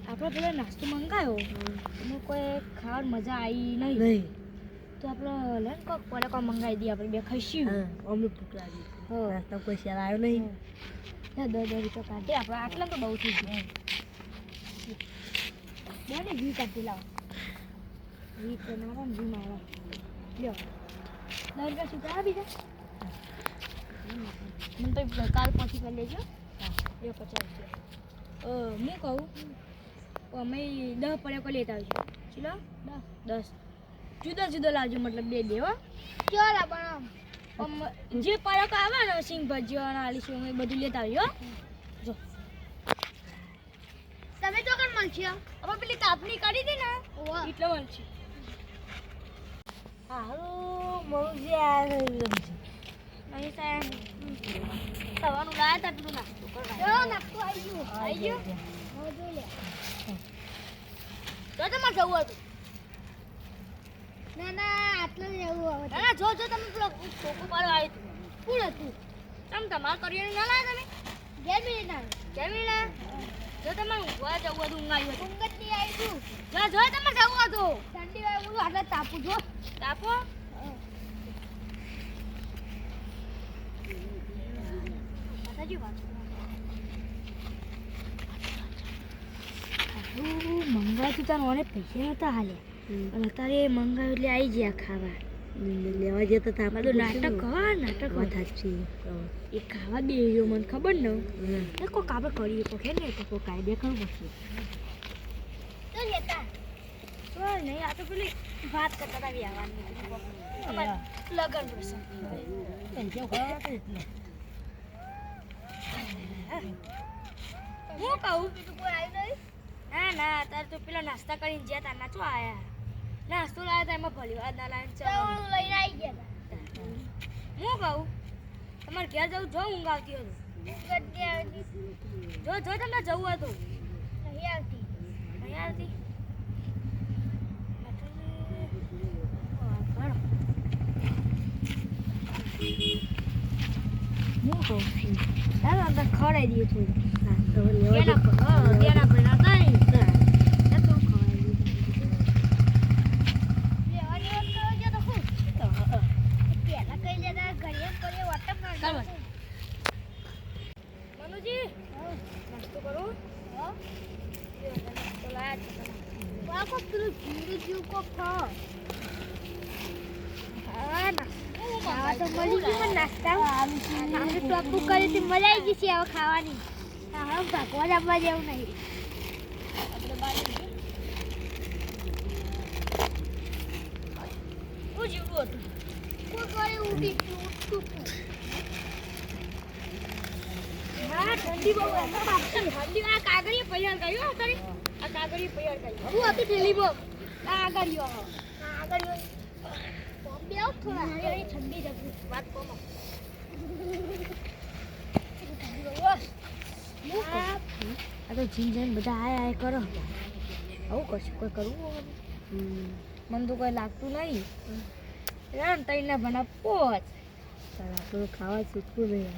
આપણે પેલો નાસ્તો મંગાવ્યો એમાં કોઈ ખાવાની મજા આવી નહીં તો આપણે લે કોક પડે મંગાવી દઈએ આપણે બે ખાઈશું અમને ભૂખ લાગી નાસ્તો કોઈ શેર આવ્યો નહીં 10 રૂપિયા કાઢી આપણે આટલા તો બહુ થઈ ગયું બે ઘી કાઢી લાવો ઘી તો ના ઘી મારો લ્યો 10 રૂપિયા સુધા આપી દે મને તો કાલ પછી કરી લેજો એ 50 રૂપિયા હું કહું અમે 10 પડ્યા લેતા આવજો ચલો 10 જુદા જુદા લાવજો મતલબ બે હો ચાલ પણ જે પડ્યા આવે ને સિંગ ભજીઓ અને આલીશું અમે બધું લેતા આવજો જો તમે તો કોણ મળશે હવે પેલી કાપણી કરી દે ને એટલો મળશે હારું મોજે નહીં સાહેબ સવાનું લાયા તા પેલું નાસ્તો કરવા નાસ્તો આવી ગયો જોઈ લે તો તમારે જવું હતું ના આટલું જ રહેવું હવે ના જો તમે પેલો છોકું પાડો આવ્યું હતું કોણ હતું તમે તમારે કરિયાણું ના લાવ્યા તમે ગેરમીના જો તમારે ઊંઘવા જવું હતું ઊંઘાયું હતું ઊંઘ જ નહીં આવ્યું જો તમારે જવું હતું ઠંડી વાય હું આટલા તાપું જો તાપો મંગાવ્યું તાર મને પૈસા નતા હાલે પણ અત્યારે મંગાવ્યું એટલે આવી ગયા ખાવા લેવા જતા હતા બધું નાટક વાત છે એ ખાવા બે મને ખબર ને કોઈક આપણે કરીએ કોક હે ને તો કોઈ કાયદે કરવું પડશે નહીં આ તો પેલી વાત કરતા હતા વ્યવહારની લગન પ્રસંગ હું કહું ના તાર તો પેલા નાસ્તા કરીને જ્યાં તાર નાચો આયા નાસ્તો લાવ્યા હતા એમાં ભલી વાત ના લાવીને લઈને આવી ગયા હું કહું તમારે ઘેર જવું જો ઊંઘ આવતી હતું જો તમને જવું હતું નહીં આવતી હું કહું અંદર ખવડાવી દઈએ થોડું મજા આવી જશે હવે ખાવાની ભાગવા આપવા જેવું નહીં ઠંડી બહુ ઠંડી આ કાગળિયા પૈયાર ગયો અત્યારે આ કાગળિયા પૈયાર ગયો હું હતી ઠેલી બહુ કાગળિયો બોમ્બે આવ થોડા ઠંડી જબરી વાત કોમો આ તો જીન બધા આયા કરો આવું કરશું કોઈ કરવું મને તો કોઈ લાગતું નહીં યાર તઈને બના પોચ આપણું ખાવા શીખવું જોઈએ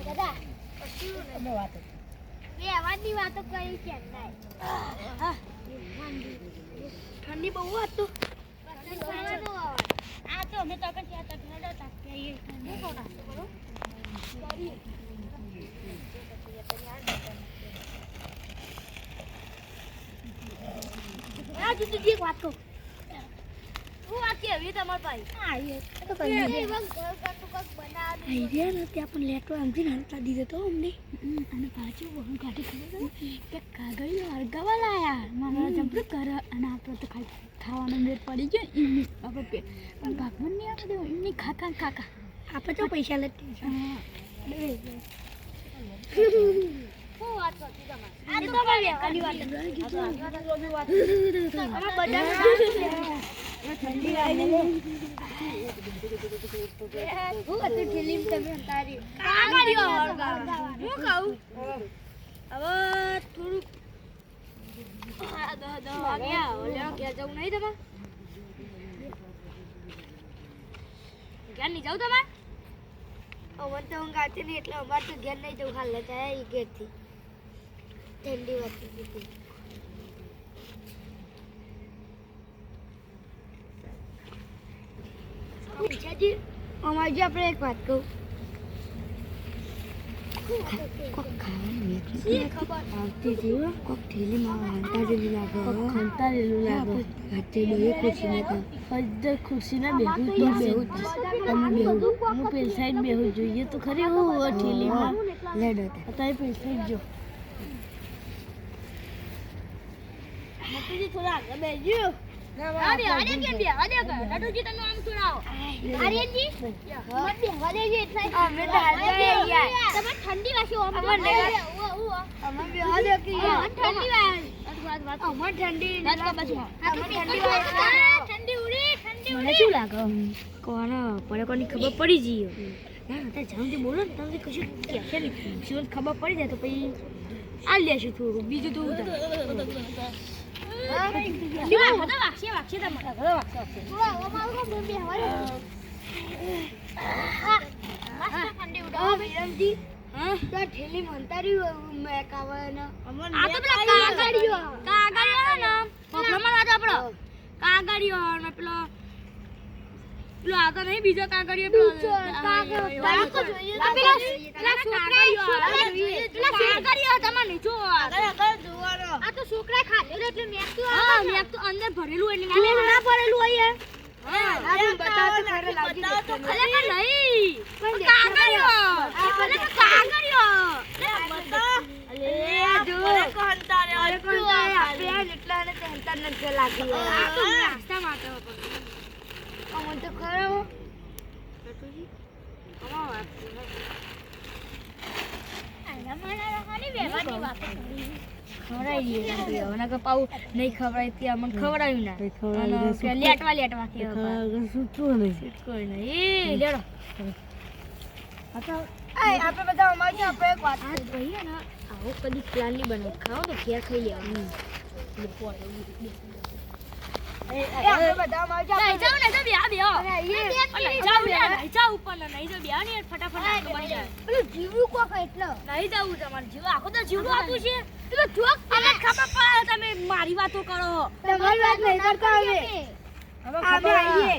દાદા વાતો કરી છે ઠંડી બહુ હતું આ તો અમે તો વાત કહું હું વાત કેવી તમારા ભાઈ ત્યાં પણ લેટો આમથી નાનતા દીધો તો અમને અને પાછું બહુ કાઢી ખબર કે કાગળીઓ હરગાવા લાયા મારા જબરું કર અને આપણે તો ખાવાનો મેળ પડી ગયો એમની આપણે પેટ પણ ભાગમાં નહીં આપણે એમની ખાકા આપણે તો પૈસા લેતી હું વાત કરતી તમારે આ તો વાત ઠંડી લાગે હું હતું ઠેલી તમે તારી કાગળિયો હળગાવા હું કહું હવે થોડું વાગ્યા ઓલ્યા ક્યાં જવું નહીં તમારે ઘેર નહીં જાવ તમારે અમર તો ઊંઘ આવતી નહીં એટલે અમારે તો ઘેર નહીં જવું હાલ લેતા એ ઘેરથી ઠંડી વાતી દીધી પૂછાજી અમારે જે આપણે એક વાત કહું કોક ખાવાનું આવતી હતી કોક થેલીમાં ખંતારેલું લાગે ખંતારેલું લાગે હાથે બે ખુરશી ના હજર ખુરશી ના બેહું તો બેહું તમે બેહું હું પેલ સાઈડ બેહું જોઈએ તો ખરી હું થેલીમાં લેડ હતા અત્યારે પેલ સાઈડ જો નટુજી થોડા આગળ બેસજો આરે કેમ બે આરે નટુજી તમે આમ છોડાવો આર્યનજી મત બેહવા દેજો એટલે અમે તો હાલ યાર તમે ઠંડી વાસી ઓમ અમે બેહવા દે કે યાર ઠંડી વાત અમાર ઠંડી વાત કા બાજુ ઠંડી ઉડી મને શું લાગે કોણ પડે કોની ખબર પડી જઈએ ના ના જામથી બોલો ને તમને કશું કહેશે નહીં શું ખબર પડી જાય તો પછી આ લેશું થોડું બીજું તો ઉતા ઠેલી મંતારી કાગળિયો પેલો પેલો આગળ નહીં બીજો કાગળિયો આ તો છોકરા ખાધેલો એટલે મેક તો અંદર ભરેલું એટલે ના ભરેલું હોય બતાવો તો ખરે લાગી તો ખરે નહીં કાગળિયો અલે જો કોંતારે આપણે એટલા ને ટેન્શન નથી લાગી આ તો નાસ્તા માટે અમન તો ખરો નટુજી અમા વાત આના મારા રહાની વેવાની વાત ખવડાવી દઈએ ઓના કે પાઉ નહીં ખવડાવી ત્યાં મને ખવડાવ્યું ના કે લેટવા કે સૂચું નહીં કોઈ નહીં લેડો આપણે બધા અમારી આપણે એક વાત કહીએ ને આવો કદી પ્લાન નહીં બનાવ ખાઓ તો ઘેર ખાઈ લેવાનું આપણે બધા અમારી જાવ ને તો બેહો જાવ ઉપર નહીં જો બેહો ને ફટાફટ બની જાય પેલું જીવું કોક એટલે નહીં જાવું તમારે જીવ આખો તો જીવડું આપું છે પેલો જોક મને ખબર પડે તમે મારી વાતો કરો તમારી વાત નહીં કરતા હવે આવીએ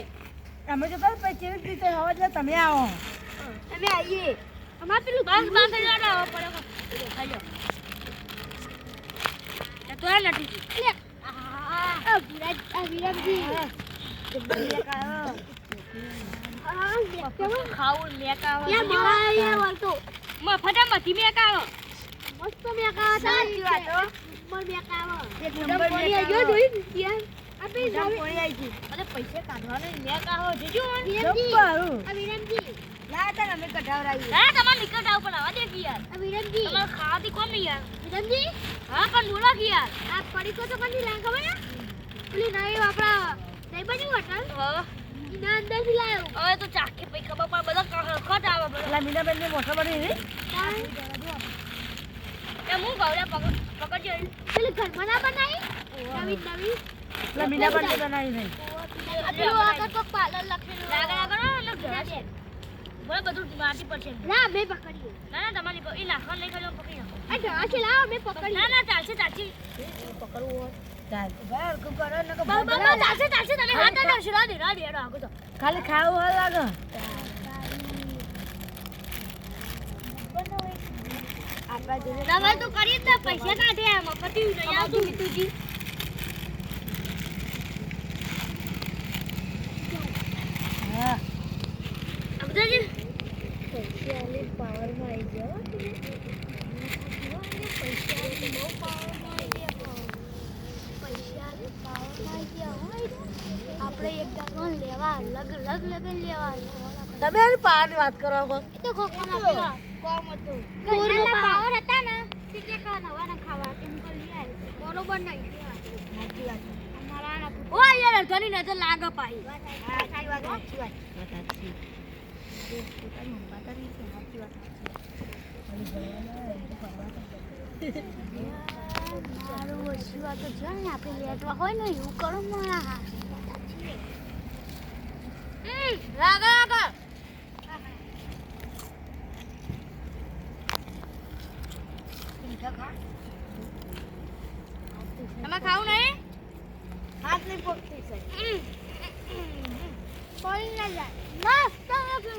અમે તો બસ પછી રીતે હવે એટલે તમે આવો અમે આવીએ અમાર પેલું બસ થઈ જાય આવો પડે ખાઈ લો તો નથી લે આ વિરામજી ખાવું મેકાવો ફટાફટ મેકાવો મસ્ત મેકાવો સાચી વાત હો મર મેકાવો એક નંબર મેકાવો જોઈ યાર આપે પોણી આવી ગઈ અરે પૈસા કાઢવાને મેકાવો જીજુ જબ્બારું આ વિરામજી ના તા અમે કઢાવરાઈ ના તમાર નિકટાવ પણ આવા દે કે યાર આ વિરામજી તમાર ખાવાથી કોમ નહીં યાર વિરામજી હા પણ બોલો કે યાર આ પડી તો મને લાગ ખબર ને પેલી નહીં આપડા નહીં બન્યું હોટલ હા ઇના અંદર થી લાયો હવે તો ચાકે પઈ ખબર પણ બધા ખટ આવે પેલા મીનાબેન ને મોટા બની રે એ હું ગૌડા પકડજો પેલી ઘરમાં ના બનાવી નવી પેલા મીનાબેન ને બનાવી નહીં પેલું આગળ કોક પાર્લર લખેલું લાગા ને ઘર છે બોલ બધું માટી પર છે ના મે પકડ્યું ના તમારી એ નાખવા નહીં ખાજો પકડી નાખો આ ઢા છે લાવ મે પકડી ના ચાલશે પકડવું હોય ચાલ બાર કો કરો ને કો બાબા ચાલશે તમે હાથ ના શરા દે રાડે આગો તો ખાલી ખાવું હોય લાગે આપા જોને દવા તો કરી દે પૈસા કાઢે આમ પતિ નહીં આવતું મીતુજી હા અબદાજી પૈસા આલે પાવર માં આવી જાવ પૈસા આલે બહુ પાવર માં આવી ગયા આપણે એક દગન લેવા લગ લેવા તમે પાવર વાત કરો તો કોકોના પેલા કોમ હતું કોરોના પાવર હતા ને કે નવા ના ખાવા કેમ કરી આય બરોબર નહીં સાચી વાત અમાર ઓ યાર ઘણી નજર લાગે પાહી મારું ઓછું તો જો ને આપણે લેટવા હોય ને એવું કરો મારા લાગે તમે ખાવું નહીં હાથ નહીં પકડી છે કોઈ ના જાય મસ્ત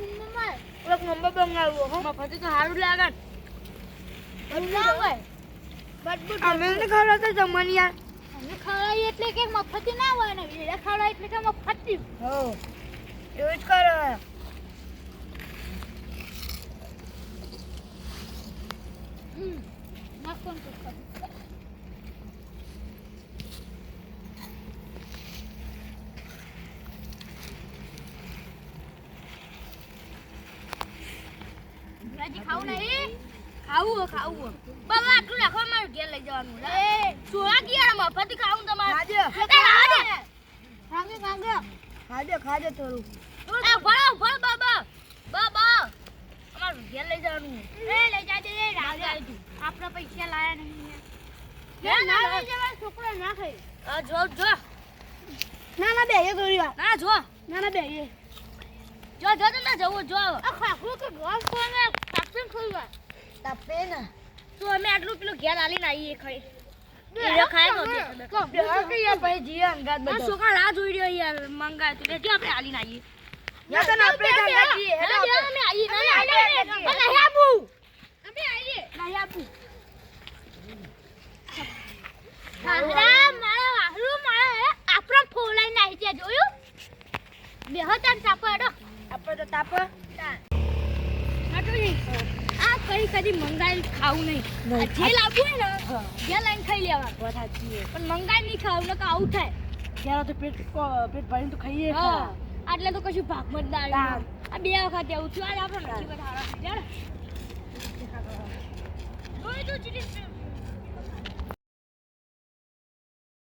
મમ્મા એક નંબર બંગાળવો હો મફતી તો સારું લાગે અમે ને ખવડાવતા જમવાની યાર અમે ખવડાવીએ એટલે કે મફતી ના હોય ને એને ખવડાવીએ એટલે કે મફતી હો એવું જ કરો મસ્ત ખાવું નહીં ખાવું બાબા આટલું રાખો મારે ઘેર લઈ જવાનું એ સોળા કિયા મફતી ખાવું તમારે ખાજે થોડું ભણો બાબા અમારે ઘેર લઈ જવાનું લઈ જાજે આપણે પૈસા લાયા નહીં ના લઈ જવા છોકરો ના ખાય જો ના બે એ ગોળી ના જો ના બે એ જો ના જવું જો આ ખાખરું કે ગોળ કોને કાપીને ખોઈવા તપે ના તો અમે આટલું પેલું ઘેર આલીને આવીએ ખાઈ છોકરા રાહ જોઈ રહ્યો યાર મંગાય તો આપણે આલીને આવીએ કદી મંગાઈ ખાવું નહીં જે લાવવું હોય ને જ્યાં લાઈન ખાઈ લેવા પણ મંગાઈ નહીં ખાવું ને આવું થાય ત્યારે તો પેટ ભરીને તો ખાઈએ આટલે તો કશું ભાગમાં જ ના આ બે વખત એવું થયું આજે આપણે નથી બધા